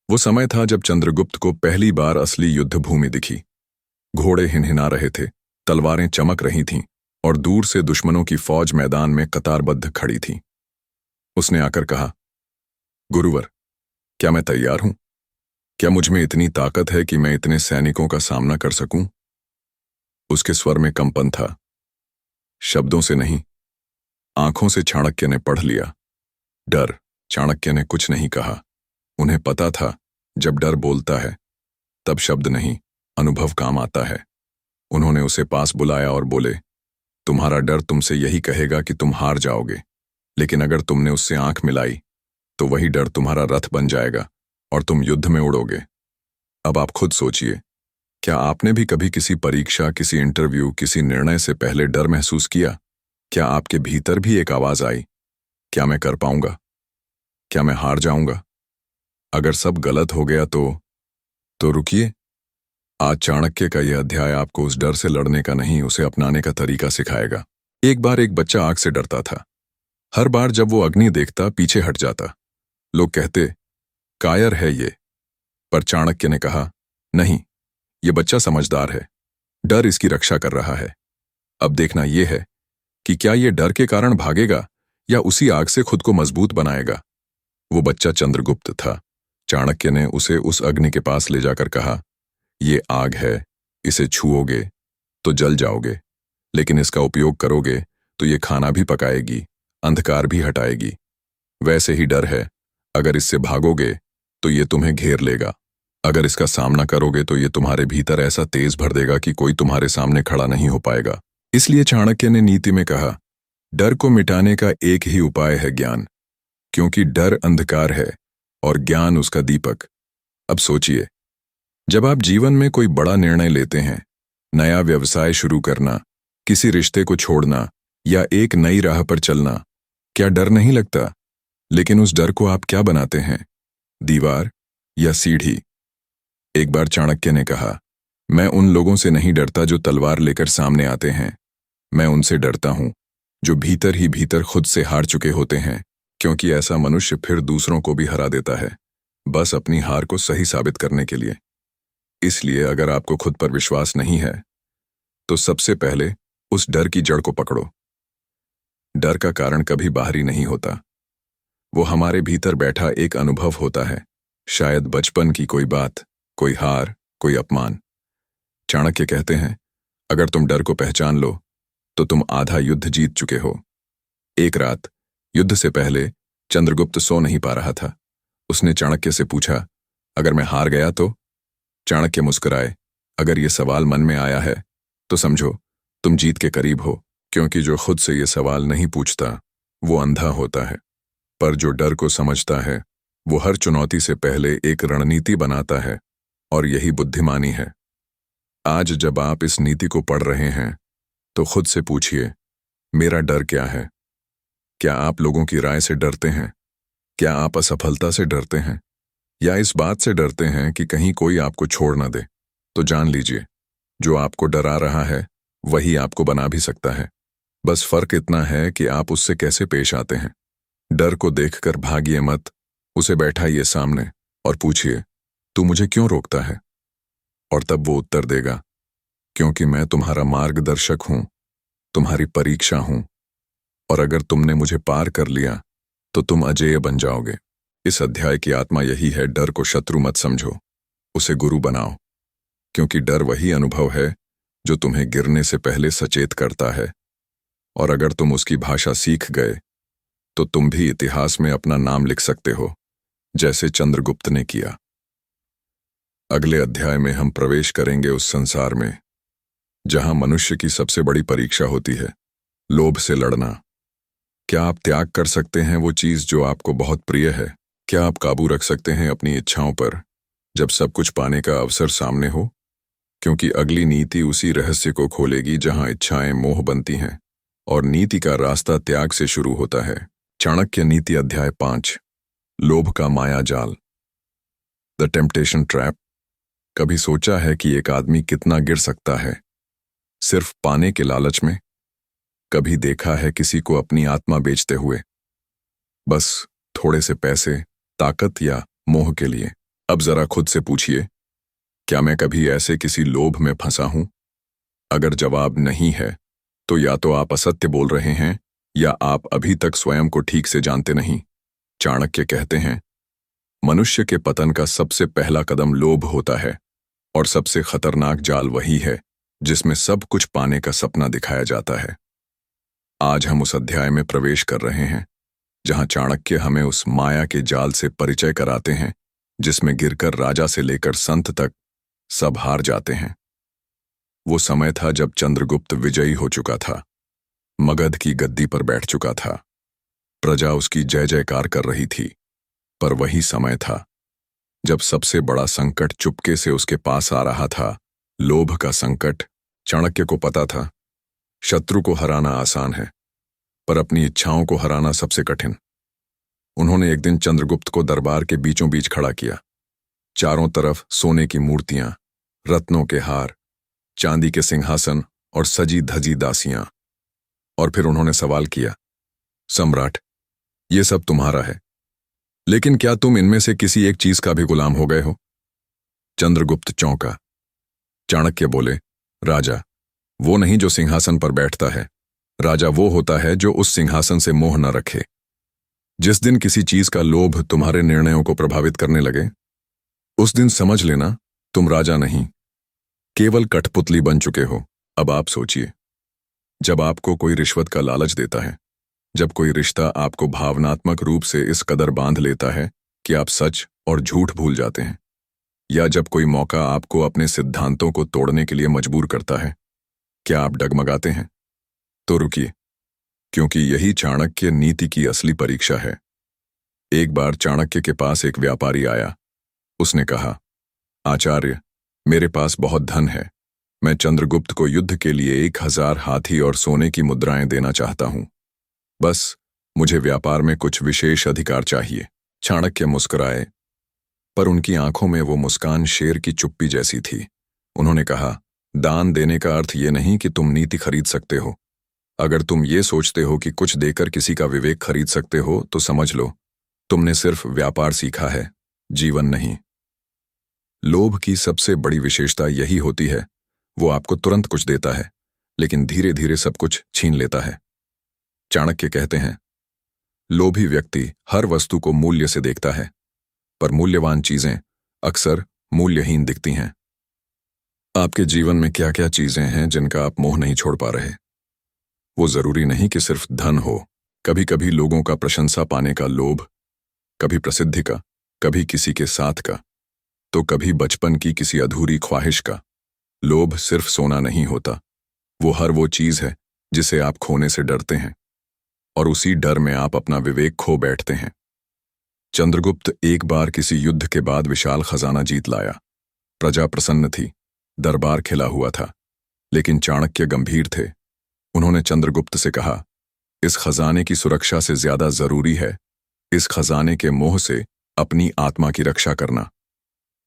वो समय था जब चंद्रगुप्त को पहली बार असली युद्ध भूमि दिखी। घोड़े हिनहिना रहे थे, तलवारें चमक रही थीं और दूर से दुश्मनों की फौज मैदान में कतारबद्ध खड़ी थी। उसने आकर कहा, गुरुवर, क्या मैं तैयार हूं? क्या मुझ में इतनी ताकत है कि मैं इतने सैनिकों का सामना कर सकूं? उसके स्वर में कंपन था, शब्दों से नहीं, आंखों से चाणक्य ने पढ़ लिया। डर। चाणक्य ने कुछ नहीं कहा। उन्हें पता था, जब डर बोलता है तब शब्द नहीं, अनुभव काम आता है। उन्होंने उसे पास बुलाया और बोले, तुम्हारा डर तुमसे यही कहेगा कि तुम हार जाओगे, लेकिन अगर तुमने उससे आंख मिलाई तो वही डर तुम्हारा रथ बन जाएगा और तुम युद्ध में उड़ोगे। अब आप खुद सोचिए, क्या आपने भी कभी किसी परीक्षा, किसी इंटरव्यू, किसी निर्णय से पहले डर महसूस किया? क्या आपके भीतर भी एक आवाज आई, क्या मैं कर पाऊंगा? क्या मैं हार जाऊंगा? अगर सब गलत हो गया तो रुकिए। आज चाणक्य का यह अध्याय आपको उस डर से लड़ने का नहीं, उसे अपनाने का तरीका सिखाएगा। एक बार एक बच्चा आग से डरता था। हर बार जब वो अग्नि देखता पीछे हट जाता। लोग कहते, कायर है ये। पर चाणक्य ने कहा, नहीं, ये बच्चा समझदार है, डर इसकी रक्षा कर रहा है। अब देखना यह है कि क्या ये डर के कारण भागेगा या उसी आग से खुद को मजबूत बनाएगा। वो बच्चा चंद्रगुप्त था। चाणक्य ने उसे उस अग्नि के पास ले जाकर कहा, ये आग है, इसे छुओगे तो जल जाओगे, लेकिन इसका उपयोग करोगे तो ये खाना भी पकाएगी, अंधकार भी हटाएगी। वैसे ही डर है, अगर इससे भागोगे तो ये तुम्हें घेर लेगा, अगर इसका सामना करोगे तो ये तुम्हारे भीतर ऐसा तेज भर देगा कि कोई तुम्हारे सामने खड़ा नहीं हो पाएगा। इसलिए चाणक्य ने नीति में कहा, डर को मिटाने का एक ही उपाय है ज्ञान, क्योंकि डर अंधकार है और ज्ञान उसका दीपक। अब सोचिए, जब आप जीवन में कोई बड़ा निर्णय लेते हैं, नया व्यवसाय शुरू करना, किसी रिश्ते को छोड़ना या एक नई राह पर चलना, क्या डर नहीं लगता? लेकिन उस डर को आप क्या बनाते हैं, दीवार या सीढ़ी? एक बार चाणक्य ने कहा, मैं उन लोगों से नहीं डरता जो तलवार लेकर सामने आते हैं, मैं उनसे डरता हूं जो भीतर ही भीतर खुद से हार चुके होते हैं, क्योंकि ऐसा मनुष्य फिर दूसरों को भी हरा देता है, बस अपनी हार को सही साबित करने के लिए। इसलिए अगर आपको खुद पर विश्वास नहीं है तो सबसे पहले उस डर की जड़ को पकड़ो। डर का कारण कभी बाहरी नहीं होता, वो हमारे भीतर बैठा एक अनुभव होता है, शायद बचपन की कोई बात, कोई हार, कोई अपमान। चाणक्य कहते हैं, अगर तुम डर को पहचान लो तो तुम आधा युद्ध जीत चुके हो। एक रात युद्ध से पहले चंद्रगुप्त सो नहीं पा रहा था। उसने चाणक्य से पूछा, अगर मैं हार गया तो? चाणक्य मुस्कुराए, अगर ये सवाल मन में आया है तो समझो तुम जीत के करीब हो, क्योंकि जो खुद से ये सवाल नहीं पूछता वो अंधा होता है, पर जो डर को समझता है वो हर चुनौती से पहले एक रणनीति बनाता है, और यही बुद्धिमानी है। आज जब आप इस नीति को पढ़ रहे हैं तो खुद से पूछिए, मेरा डर क्या है? क्या आप लोगों की राय से डरते हैं? क्या आप असफलता से डरते हैं? या इस बात से डरते हैं कि कहीं कोई आपको छोड़ न दे? तो जान लीजिए, जो आपको डरा रहा है वही आपको बना भी सकता है। बस फर्क इतना है कि आप उससे कैसे पेश आते हैं। डर को देखकर भागिए मत, उसे बैठाइए सामने और पूछिए, तू मुझे क्यों रोकता है? और तब वो उत्तर देगा, क्योंकि मैं तुम्हारा मार्गदर्शक हूं, तुम्हारी परीक्षा हूं, और अगर तुमने मुझे पार कर लिया तो तुम अजेय बन जाओगे। इस अध्याय की आत्मा यही है, डर को शत्रु मत समझो, उसे गुरु बनाओ, क्योंकि डर वही अनुभव है जो तुम्हें गिरने से पहले सचेत करता है, और अगर तुम उसकी भाषा सीख गए तो तुम भी इतिहास में अपना नाम लिख सकते हो, जैसे चंद्रगुप्त ने किया। अगले अध्याय में हम प्रवेश करेंगे उस संसार में जहां मनुष्य की सबसे बड़ी परीक्षा होती है, लोभ से लड़ना। क्या आप त्याग कर सकते हैं वो चीज जो आपको बहुत प्रिय है? क्या आप काबू रख सकते हैं अपनी इच्छाओं पर जब सब कुछ पाने का अवसर सामने हो? क्योंकि अगली नीति उसी रहस्य को खोलेगी जहां इच्छाएं मोह बनती हैं और नीति का रास्ता त्याग से शुरू होता है। चाणक्य नीति अध्याय 5, लोभ का माया जाल, द टेम्पटेशन ट्रैप। कभी सोचा है कि एक आदमी कितना गिर सकता है सिर्फ पाने के लालच में? कभी देखा है किसी को अपनी आत्मा बेचते हुए, बस थोड़े से पैसे, ताकत या मोह के लिए? अब जरा खुद से पूछिए, क्या मैं कभी ऐसे किसी लोभ में फंसा हूं? अगर जवाब नहीं है तो या तो आप असत्य बोल रहे हैं या आप अभी तक स्वयं को ठीक से जानते नहीं। चाणक्य कहते हैं, मनुष्य के पतन का सबसे पहला कदम लोभ होता है, और सबसे खतरनाक जाल वही है जिसमें सब कुछ पाने का सपना दिखाया जाता है। आज हम उस अध्याय में प्रवेश कर रहे हैं जहां चाणक्य हमें उस माया के जाल से परिचय कराते हैं जिसमें गिरकर राजा से लेकर संत तक सब हार जाते हैं। वो समय था जब चंद्रगुप्त विजयी हो चुका था, मगध की गद्दी पर बैठ चुका था, प्रजा उसकी जय जयकार कर रही थी। पर वही समय था जब सबसे बड़ा संकट चुपके से उसके पास आ रहा था, लोभ का संकट। चाणक्य को पता था शत्रु को हराना आसान है, पर अपनी इच्छाओं को हराना सबसे कठिन। उन्होंने एक दिन चंद्रगुप्त को दरबार के बीचों बीच खड़ा किया। चारों तरफ सोने की मूर्तियां, रत्नों के हार, चांदी के सिंहासन और सजी धजी दासियां। और फिर उन्होंने सवाल किया, सम्राट, ये सब तुम्हारा है, लेकिन क्या तुम इनमें से किसी एक चीज का भी गुलाम हो गए हो? चंद्रगुप्त चौंका। चाणक्य बोले, राजा वो नहीं जो सिंहासन पर बैठता है, राजा वो होता है जो उस सिंहासन से मोह न रखे। जिस दिन किसी चीज का लोभ तुम्हारे निर्णयों को प्रभावित करने लगे, उस दिन समझ लेना तुम राजा नहीं, केवल कठपुतली बन चुके हो। अब आप सोचिए, जब आपको कोई रिश्वत का लालच देता है, जब कोई रिश्ता आपको भावनात्मक रूप से इस कदर बांध लेता है कि आप सच और झूठ भूल जाते हैं, या जब कोई मौका आपको अपने सिद्धांतों को तोड़ने के लिए मजबूर करता है, क्या आप डगमगाते हैं? तो रुकिए, क्योंकि यही चाणक्य नीति की असली परीक्षा है। एक बार चाणक्य के पास एक व्यापारी आया। उसने कहा, आचार्य, मेरे पास बहुत धन है, मैं चंद्रगुप्त को युद्ध के लिए 1000 हाथी और सोने की मुद्राएं देना चाहता हूं। बस मुझे व्यापार में कुछ विशेष अधिकार चाहिए। चाणक्य मुस्कुराए, पर उनकी आंखों में वो मुस्कान शेर की चुप्पी जैसी थी। उन्होंने कहा, दान देने का अर्थ ये नहीं कि तुम नीति खरीद सकते हो। अगर तुम ये सोचते हो कि कुछ देकर किसी का विवेक खरीद सकते हो, तो समझ लो तुमने सिर्फ व्यापार सीखा है, जीवन नहीं। लोभ की सबसे बड़ी विशेषता यही होती है, वो आपको तुरंत कुछ देता है, लेकिन धीरे धीरे सब कुछ छीन लेता है। चाणक्य कहते हैं, लोभी व्यक्ति हर वस्तु को मूल्य से देखता है, पर मूल्यवान चीजें अक्सर मूल्यहीन दिखती हैं। आपके जीवन में क्या क्या चीजें हैं जिनका आप मोह नहीं छोड़ पा रहे? वो जरूरी नहीं कि सिर्फ धन हो। कभी कभी लोगों का प्रशंसा पाने का लोभ, कभी प्रसिद्धि का, कभी किसी के साथ का, तो कभी बचपन की किसी अधूरी ख्वाहिश का। लोभ सिर्फ सोना नहीं होता, वो हर वो चीज है जिसे आप खोने से डरते हैं, और उसी डर में आप अपना विवेक खो बैठते हैं। चंद्रगुप्त एक बार किसी युद्ध के बाद विशाल खजाना जीत लाया। प्रजा प्रसन्न थी, दरबार खिला हुआ था, लेकिन चाणक्य गंभीर थे। उन्होंने चंद्रगुप्त से कहा, इस खजाने की सुरक्षा से ज्यादा जरूरी है इस खजाने के मोह से अपनी आत्मा की रक्षा करना।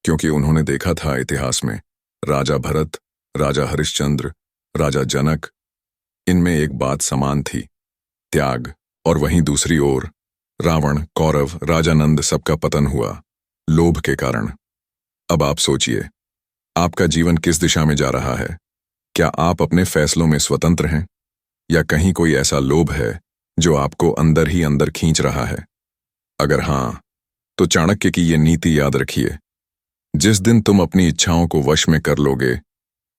क्योंकि उन्होंने देखा था इतिहास में राजा भरत, राजा हरिश्चंद्र, राजा जनक, इनमें एक बात समान थी, त्याग। और वहीं दूसरी ओर रावण, कौरव, राजा नंद, सबका पतन हुआ लोभ के कारण। अब आप सोचिए, आपका जीवन किस दिशा में जा रहा है? क्या आप अपने फैसलों में स्वतंत्र हैं, या कहीं कोई ऐसा लोभ है जो आपको अंदर ही अंदर खींच रहा है? अगर हां, तो चाणक्य की ये नीति याद रखिए, जिस दिन तुम अपनी इच्छाओं को वश में कर लोगे,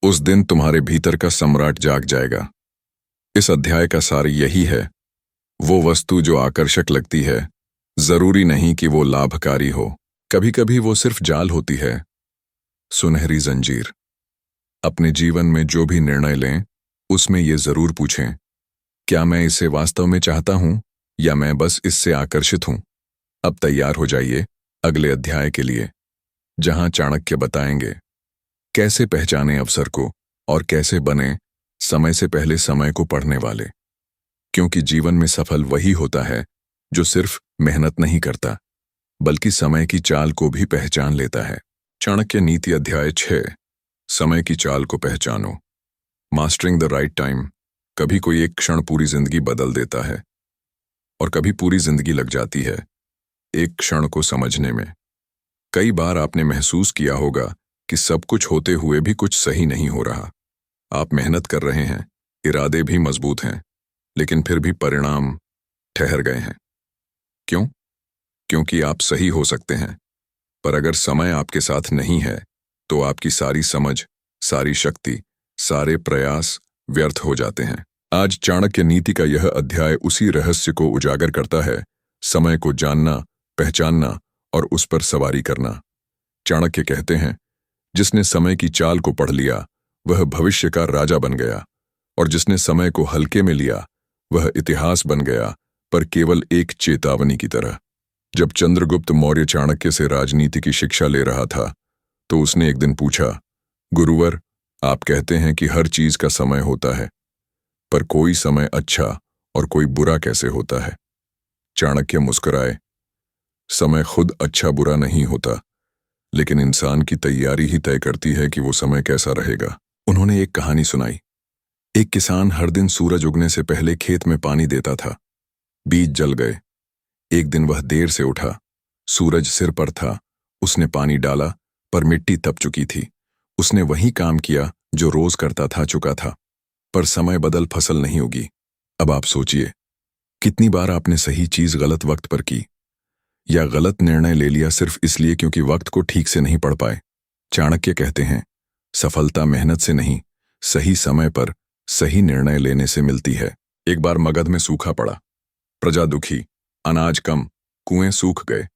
उस दिन तुम्हारे भीतर का सम्राट जाग जाएगा। इस अध्याय का सार यही है, वो वस्तु जो आकर्षक लगती है, जरूरी नहीं कि वो लाभकारी हो। कभी कभी वो सिर्फ जाल होती है, सुनहरी जंजीर। अपने जीवन में जो भी निर्णय लें, उसमें ये जरूर पूछें, क्या मैं इसे वास्तव में चाहता हूं, या मैं बस इससे आकर्षित हूं? अब तैयार हो जाइए अगले अध्याय के लिए, जहां चाणक्य बताएंगे कैसे पहचाने अवसर को और कैसे बने समय से पहले समय को पढ़ने वाले। क्योंकि जीवन में सफल वही होता है जो सिर्फ मेहनत नहीं करता, बल्कि समय की चाल को भी पहचान लेता है। चाणक्य नीति अध्याय 6, समय की चाल को पहचानो। Mastering the right time. कभी कोई एक क्षण पूरी जिंदगी बदल देता है, और कभी पूरी जिंदगी लग जाती है एक क्षण को समझने में। कई बार आपने महसूस किया होगा कि सब कुछ होते हुए भी कुछ सही नहीं हो रहा। आप मेहनत कर रहे हैं, इरादे भी मजबूत हैं, लेकिन फिर भी परिणाम ठहर गए हैं। क्यों? क्योंकि आप सही हो सकते हैं, पर अगर समय आपके साथ नहीं है, तो आपकी सारी समझ, सारी शक्ति, सारे प्रयास व्यर्थ हो जाते हैं। आज चाणक्य नीति का यह अध्याय उसी रहस्य को उजागर करता है, समय को जानना, पहचानना और उस पर सवारी करना। चाणक्य कहते हैं, जिसने समय की चाल को पढ़ लिया वह भविष्य का राजा बन गया, और जिसने समय को हल्के में लिया वह इतिहास बन गया, पर केवल एक चेतावनी की तरह। जब चंद्रगुप्त मौर्य चाणक्य से राजनीति की शिक्षा ले रहा था तो उसने एक दिन पूछा, गुरुवर, आप कहते हैं कि हर चीज का समय होता है, पर कोई समय अच्छा और कोई बुरा कैसे होता है? चाणक्य मुस्कुराए, समय खुद अच्छा बुरा नहीं होता, लेकिन इंसान की तैयारी ही तय करती है कि वो समय कैसा रहेगा। उन्होंने एक कहानी सुनाई। एक किसान हर दिन सूरज उगने से पहले खेत में पानी देता था। बीज जल गए। एक दिन वह देर से उठा, सूरज सिर पर था, उसने पानी डाला, पर मिट्टी तप चुकी थी। उसने वही काम किया जो रोज करता था, चुका था, पर समय बदल फसल नहीं उगी। अब आप सोचिए, कितनी बार आपने सही चीज गलत वक्त पर की, या गलत निर्णय ले लिया सिर्फ इसलिए क्योंकि वक्त को ठीक से नहीं पढ़ पाए। चाणक्य कहते हैं, सफलता मेहनत से नहीं, सही समय पर सही निर्णय लेने से मिलती है। एक बार मगध में सूखा पड़ा, प्रजा दुखी, अनाज कम, कुएं सूख गए।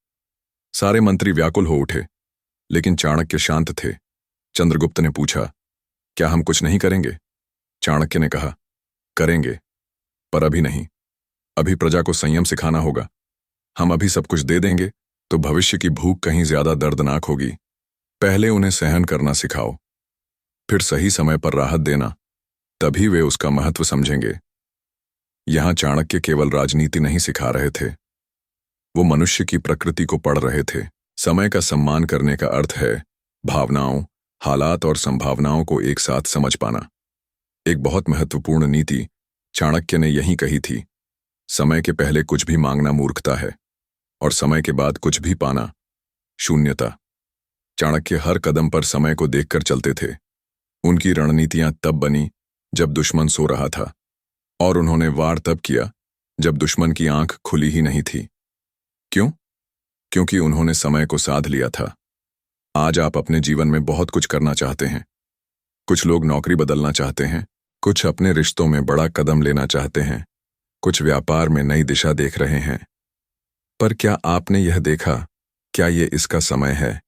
सारे मंत्री व्याकुल हो उठे, लेकिन चाणक्य शांत थे। चंद्रगुप्त ने पूछा, क्या हम कुछ नहीं करेंगे? चाणक्य ने कहा, करेंगे, पर अभी नहीं। अभी प्रजा को संयम सिखाना होगा। हम अभी सब कुछ दे देंगे तो भविष्य की भूख कहीं ज्यादा दर्दनाक होगी। पहले उन्हें सहन करना सिखाओ, फिर सही समय पर राहत देना, तभी वे उसका महत्व समझेंगे। यहां चाणक्य केवल राजनीति नहीं सिखा रहे थे, वो मनुष्य की प्रकृति को पढ़ रहे थे। समय का सम्मान करने का अर्थ है भावनाओं, हालात और संभावनाओं को एक साथ समझ पाना। एक बहुत महत्वपूर्ण नीति चाणक्य ने यही कही थी, समय के पहले कुछ भी मांगना मूर्खता है, और समय के बाद कुछ भी पाना शून्यता। चाणक्य हर कदम पर समय को देखकर चलते थे। उनकी रणनीतियां तब बनी जब दुश्मन सो रहा था, और उन्होंने वार तब किया जब दुश्मन की आंख खुली ही नहीं थी। क्यों? क्योंकि उन्होंने समय को साध लिया था। आज आप अपने जीवन में बहुत कुछ करना चाहते हैं। कुछ लोग नौकरी बदलना चाहते हैं, कुछ अपने रिश्तों में बड़ा कदम लेना चाहते हैं, कुछ व्यापार में नई दिशा देख रहे हैं। पर क्या आपने यह देखा, क्या ये इसका समय है?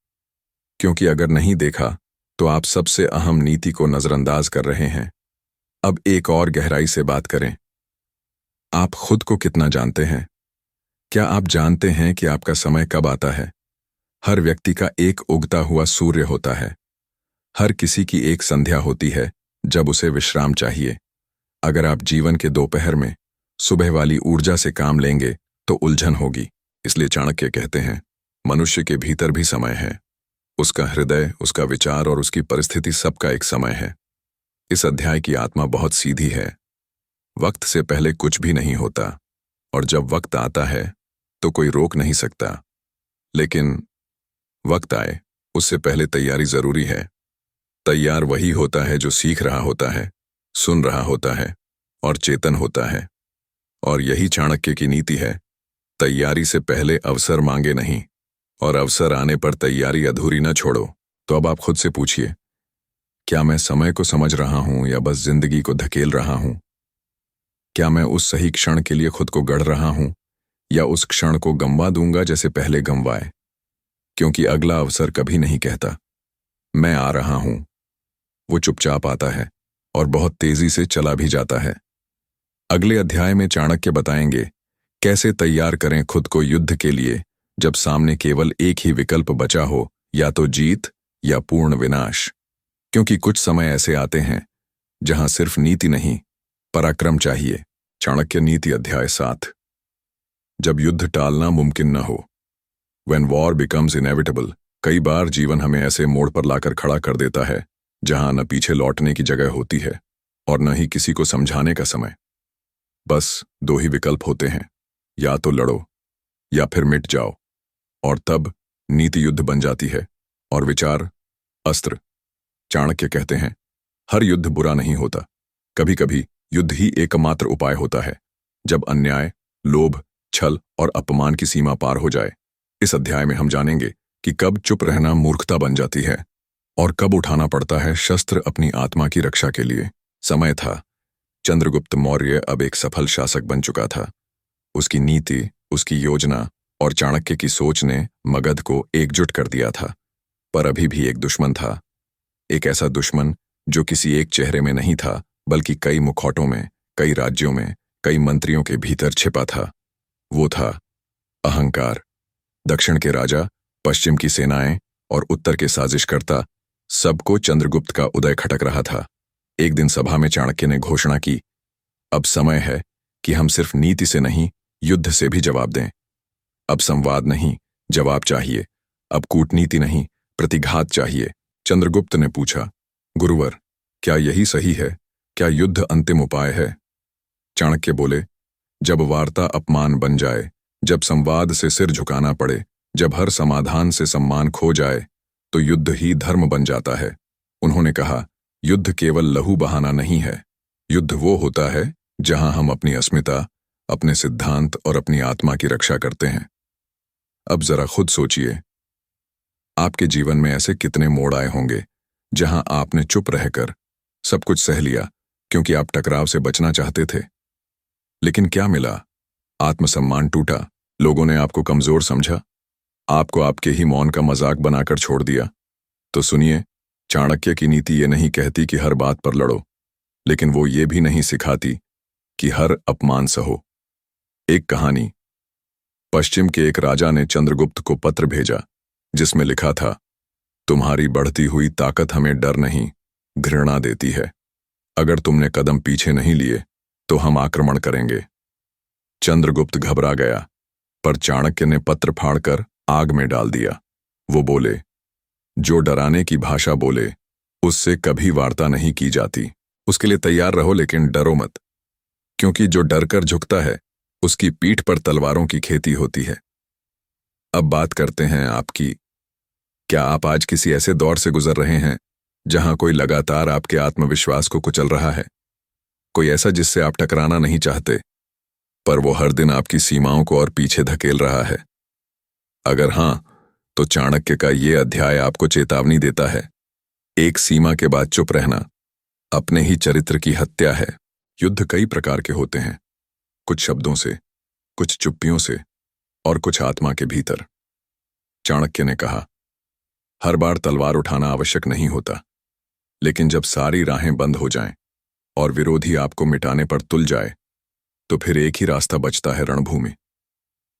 क्योंकि अगर नहीं देखा तो आप सबसे अहम नीति को नजरअंदाज कर रहे हैं। अब एक और गहराई से बात करें। आप खुद को कितना जानते हैं? क्या आप जानते हैं कि आपका समय कब आता है? हर व्यक्ति का एक उगता हुआ सूर्य होता है। हर किसी की एक संध्या होती है जब उसे विश्राम चाहिए। अगर आप जीवन के दोपहर में सुबह वाली ऊर्जा से काम लेंगे तो उलझन होगी। इसलिए चाणक्य कहते हैं, मनुष्य के भीतर भी समय है। उसका हृदय, उसका विचार और उसकी परिस्थिति सबका एक समय है। इस अध्याय की आत्मा बहुत सीधी है। वक्त से पहले कुछ भी नहीं होता, और जब वक्त आता है तो कोई रोक नहीं सकता। लेकिन वक्त आए उससे पहले तैयारी जरूरी है। तैयार वही होता है जो सीख रहा होता है, सुन रहा होता है और चेतन होता है। और यही चाणक्य की नीति है, तैयारी से पहले अवसर मांगे नहीं, और अवसर आने पर तैयारी अधूरी न छोड़ो। तो अब आप खुद से पूछिए, क्या मैं समय को समझ रहा हूं या बस जिंदगी को धकेल रहा हूं? क्या मैं उस सही क्षण के लिए खुद को गढ़ रहा हूं, या उस क्षण को गंवा दूंगा जैसे पहले गंवाए? क्योंकि अगला अवसर कभी नहीं कहता, मैं आ रहा हूं। वो चुपचाप आता है और बहुत तेजी से चला भी जाता है। अगले अध्याय में चाणक्य बताएंगे कैसे तैयार करें खुद को युद्ध के लिए जब सामने केवल एक ही विकल्प बचा हो, या तो जीत या पूर्ण विनाश। क्योंकि कुछ समय ऐसे आते हैं जहां सिर्फ नीति नहीं, पराक्रम चाहिए। चाणक्य नीति अध्याय 7। जब युद्ध टालना मुमकिन न हो, When war becomes inevitable। कई बार जीवन हमें ऐसे मोड़ पर लाकर खड़ा कर देता है जहां न पीछे लौटने की जगह होती है और न ही किसी को समझाने का समय। बस दो ही विकल्प होते हैं, या तो लड़ो या फिर मिट जाओ। और तब नीति युद्ध बन जाती है और विचार अस्त्र। चाणक्य कहते हैं, हर युद्ध बुरा नहीं होता। कभी कभी युद्ध ही एकमात्र उपाय होता है, जब अन्याय, लोभ, छल और अपमान की सीमा पार हो जाए। इस अध्याय में हम जानेंगे कि कब चुप रहना मूर्खता बन जाती है और कब उठाना पड़ता है शस्त्र अपनी आत्मा की रक्षा के लिए। समय था, चंद्रगुप्त मौर्य अब एक सफल शासक बन चुका था। उसकी नीति, उसकी योजना और चाणक्य की सोच ने मगध को एकजुट कर दिया था। पर अभी भी एक दुश्मन था, एक ऐसा दुश्मन जो किसी एक चेहरे में नहीं था, बल्कि कई मुखौटों में, कई राज्यों में, कई मंत्रियों के भीतर छिपा था। वो था अहंकार। दक्षिण के राजा, पश्चिम की सेनाएं और उत्तर के साजिशकर्ता, सबको चंद्रगुप्त का उदय खटक रहा था। एक दिन सभा में चाणक्य ने घोषणा की, अब समय है कि हम सिर्फ नीति से नहीं, युद्ध से भी जवाब दें। अब संवाद नहीं, जवाब चाहिए। अब कूटनीति नहीं, प्रतिघात चाहिए। चंद्रगुप्त ने पूछा, गुरुवर, क्या यही सही है? क्या युद्ध अंतिम उपाय है? चाणक्य बोले, जब वार्ता अपमान बन जाए, जब संवाद से सिर झुकाना पड़े, जब हर समाधान से सम्मान खो जाए, तो युद्ध ही धर्म बन जाता है। उन्होंने कहा, युद्ध केवल लहू बहाना नहीं है। युद्ध वो होता है जहां हम अपनी अस्मिता, अपने सिद्धांत और अपनी आत्मा की रक्षा करते हैं। अब जरा खुद सोचिए, आपके जीवन में ऐसे कितने मोड़ आए होंगे जहां आपने चुप रहकर सब कुछ सह लिया क्योंकि आप टकराव से बचना चाहते थे। लेकिन क्या मिला? आत्मसम्मान टूटा, लोगों ने आपको कमजोर समझा, आपको आपके ही मौन का मजाक बनाकर छोड़ दिया। तो सुनिए, चाणक्य की नीति ये नहीं कहती कि हर बात पर लड़ो, लेकिन वो ये भी नहीं सिखाती कि हर अपमान सहो। एक कहानी। पश्चिम के एक राजा ने चंद्रगुप्त को पत्र भेजा जिसमें लिखा था, तुम्हारी बढ़ती हुई ताकत हमें डर नहीं, घृणा देती है। अगर तुमने कदम पीछे नहीं लिए तो हम आक्रमण करेंगे। चंद्रगुप्त घबरा गया, पर चाणक्य ने पत्र फाड़कर आग में डाल दिया। वो बोले, जो डराने की भाषा बोले उससे कभी वार्ता नहीं की जाती। उसके लिए तैयार रहो, लेकिन डरो मत, क्योंकि जो डरकर झुकता है उसकी पीठ पर तलवारों की खेती होती है। अब बात करते हैं आपकी। क्या आप आज किसी ऐसे दौर से गुजर रहे हैं जहां कोई लगातार आपके आत्मविश्वास को कुचल रहा है? कोई ऐसा जिससे आप टकराना नहीं चाहते, पर वो हर दिन आपकी सीमाओं को और पीछे धकेल रहा है? अगर हां, तो चाणक्य का ये अध्याय आपको चेतावनी देता है। एक सीमा के बाद चुप रहना अपने ही चरित्र की हत्या है। युद्ध कई प्रकार के होते हैं, कुछ शब्दों से, कुछ चुप्पियों से और कुछ आत्मा के भीतर। चाणक्य ने कहा, हर बार तलवार उठाना आवश्यक नहीं होता, लेकिन जब सारी राहें बंद हो जाएं और विरोधी आपको मिटाने पर तुल जाए, तो फिर एक ही रास्ता बचता है, रणभूमि।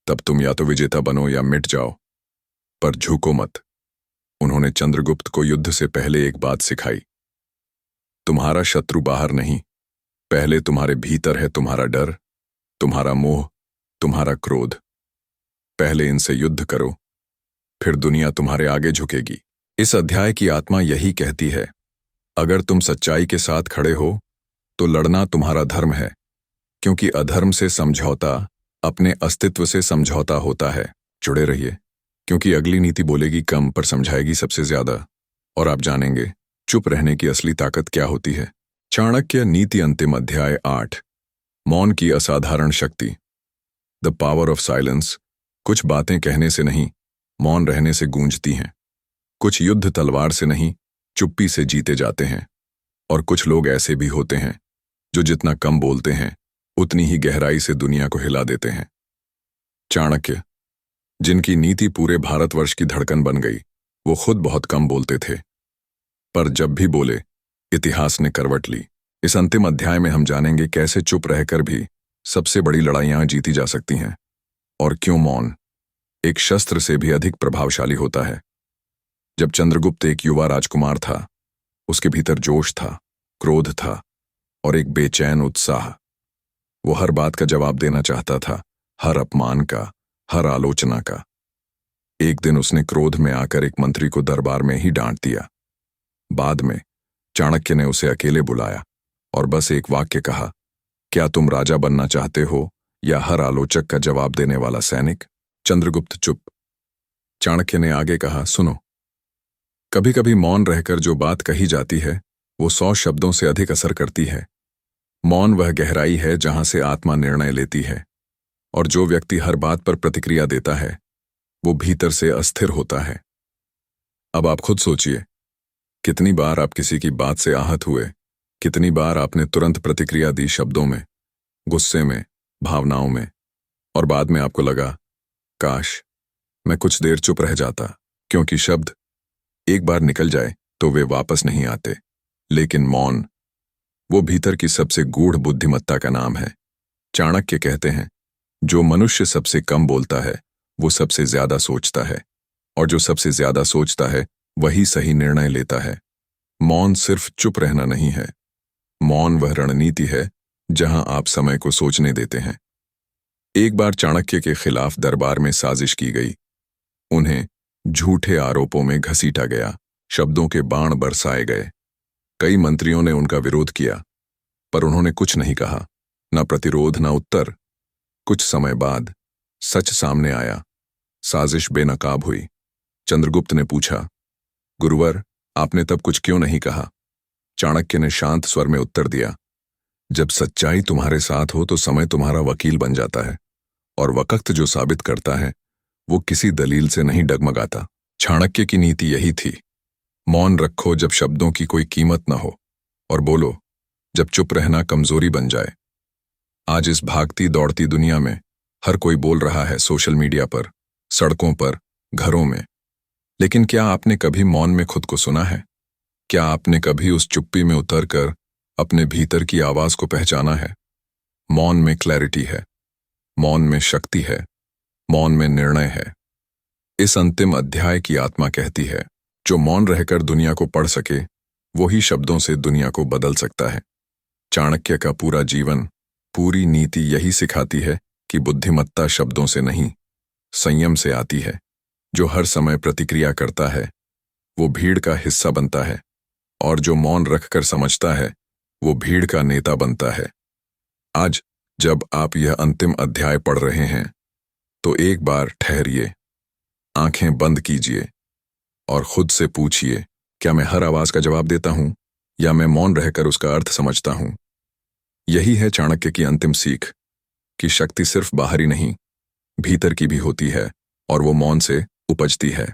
तब तुम या तो विजेता बनो या मिट जाओ, पर झुको मत। उन्होंने चंद्रगुप्त को युद्ध से पहले एक बात सिखाई, तुम्हारा शत्रु बाहर नहीं, पहले तुम्हारे भीतर है तुम्हारा डर, तुम्हारा मोह, तुम्हारा क्रोध। पहले इनसे युद्ध करो, फिर दुनिया तुम्हारे आगे झुकेगी। इस अध्याय की आत्मा यही कहती है, अगर तुम सच्चाई के साथ खड़े हो तो लड़ना तुम्हारा धर्म है, क्योंकि अधर्म से समझौता अपने अस्तित्व से समझौता होता है। जुड़े रहिए, क्योंकि अगली नीति बोलेगी कम पर समझाएगी सबसे ज्यादा, और आप जानेंगे चुप रहने की असली ताकत क्या होती है। चाणक्य नीति अंतिम अध्याय 8, मौन की असाधारण शक्ति। The power of silence. कुछ बातें कहने से नहीं, मौन रहने से गूंजती हैं। कुछ युद्ध तलवार से नहीं, चुप्पी से जीते जाते हैं। और कुछ लोग ऐसे भी होते हैं जो जितना कम बोलते हैं उतनी ही गहराई से दुनिया को हिला देते हैं। चाणक्य, जिनकी नीति पूरे भारतवर्ष की धड़कन बन गई, वो खुद बहुत कम बोलते थे, पर जब भी बोले इतिहास ने करवट ली। इस अंतिम अध्याय में हम जानेंगे कैसे चुप रहकर भी सबसे बड़ी लड़ाइयां जीती जा सकती हैं, और क्यों मौन एक शस्त्र से भी अधिक प्रभावशाली होता है। जब चंद्रगुप्त एक युवा राजकुमार था, उसके भीतर जोश था, क्रोध था और एक बेचैन उत्साह। वो हर बात का जवाब देना चाहता था, हर अपमान का, हर आलोचना का। एक दिन उसने क्रोध में आकर एक मंत्री को दरबार में ही डांट दिया। बाद में चाणक्य ने उसे अकेले बुलाया और बस एक वाक्य कहा, क्या तुम राजा बनना चाहते हो या हर आलोचक का जवाब देने वाला सैनिक? चंद्रगुप्त चुप। चाणक्य ने आगे कहा, सुनो, कभी कभी मौन रहकर जो बात कही जाती है वो 100 शब्दों से अधिक असर करती है। मौन वह गहराई है जहां से आत्मा निर्णय लेती है, और जो व्यक्ति हर बात पर प्रतिक्रिया देता है वो भीतर से अस्थिर होता है। अब आप खुद सोचिए, कितनी बार आप किसी की बात से आहत हुए कितनी बार आपने तुरंत प्रतिक्रिया दी शब्दों में, गुस्से में, भावनाओं में, और बाद में आपको लगा, काश मैं कुछ देर चुप रह जाता, क्योंकि शब्द एक बार निकल जाए तो वे वापस नहीं आते। लेकिन मौन, वो भीतर की सबसे गूढ़ बुद्धिमत्ता का नाम है। चाणक्य कहते हैं, जो मनुष्य सबसे कम बोलता है वो सबसे ज्यादा सोचता है, और जो सबसे ज्यादा सोचता है वही सही निर्णय लेता है। मौन सिर्फ चुप रहना नहीं है, मौन वह रणनीति है जहां आप समय को सोचने देते हैं। एक बार चाणक्य के खिलाफ दरबार में साजिश की गई। उन्हें झूठे आरोपों में घसीटा गया, शब्दों के बाण बरसाए गए। कई मंत्रियों ने उनका विरोध किया, पर उन्होंने कुछ नहीं कहा, न प्रतिरोध न उत्तर। कुछ समय बाद सच सामने आया, साजिश बेनकाब हुई। चंद्रगुप्त ने पूछा, गुरुवर, आपने तब कुछ क्यों नहीं कहा? चाणक्य ने शांत स्वर में उत्तर दिया, जब सच्चाई तुम्हारे साथ हो तो समय तुम्हारा वकील बन जाता है, और वक्त जो साबित करता है वो किसी दलील से नहीं डगमगाता। चाणक्य की नीति यही थी, मौन रखो जब शब्दों की कोई कीमत न हो, और बोलो जब चुप रहना कमजोरी बन जाए। आज इस भागती दौड़ती दुनिया में हर कोई बोल रहा है, सोशल मीडिया पर, सड़कों पर, घरों में, लेकिन क्या आपने कभी मौन में खुद को सुना है? क्या आपने कभी उस चुप्पी में उतरकर अपने भीतर की आवाज को पहचाना है? मौन में क्लैरिटी है, मौन में शक्ति है, मौन में निर्णय है। इस अंतिम अध्याय की आत्मा कहती है, जो मौन रहकर दुनिया को पढ़ सके वही शब्दों से दुनिया को बदल सकता है। चाणक्य का पूरा जीवन, पूरी नीति यही सिखाती है कि बुद्धिमत्ता शब्दों से नहीं, संयम से आती है। जो हर समय प्रतिक्रिया करता है वो भीड़ का हिस्सा बनता है, और जो मौन रखकर समझता है वो भीड़ का नेता बनता है। आज जब आप यह अंतिम अध्याय पढ़ रहे हैं तो एक बार ठहरिए, आंखें बंद कीजिए और खुद से पूछिए, क्या मैं हर आवाज का जवाब देता हूं या मैं मौन रहकर उसका अर्थ समझता हूं? यही है चाणक्य की अंतिम सीख, कि शक्ति सिर्फ बाहरी नहीं, भीतर की भी होती है, और वो मौन से उपजती है।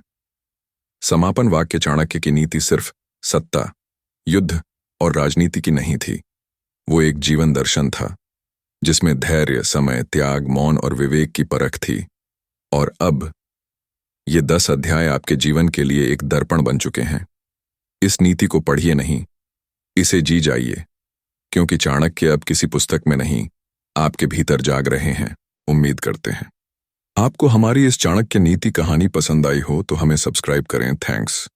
समापन वाक्य, चाणक्य की नीति सिर्फ सत्ता, युद्ध और राजनीति की नहीं थी, वो एक जीवन दर्शन था जिसमें धैर्य, समय, त्याग, मौन और विवेक की परख थी। और अब ये 10 अध्याय आपके जीवन के लिए एक दर्पण बन चुके हैं। इस नीति को पढ़िए नहीं, इसे जी जाइए, क्योंकि चाणक्य अब किसी पुस्तक में नहीं, आपके भीतर जाग रहे हैं। उम्मीद करते हैं आपको हमारी इस चाणक्य नीति कहानी पसंद आई हो तो हमें सब्सक्राइब करें। थैंक्स।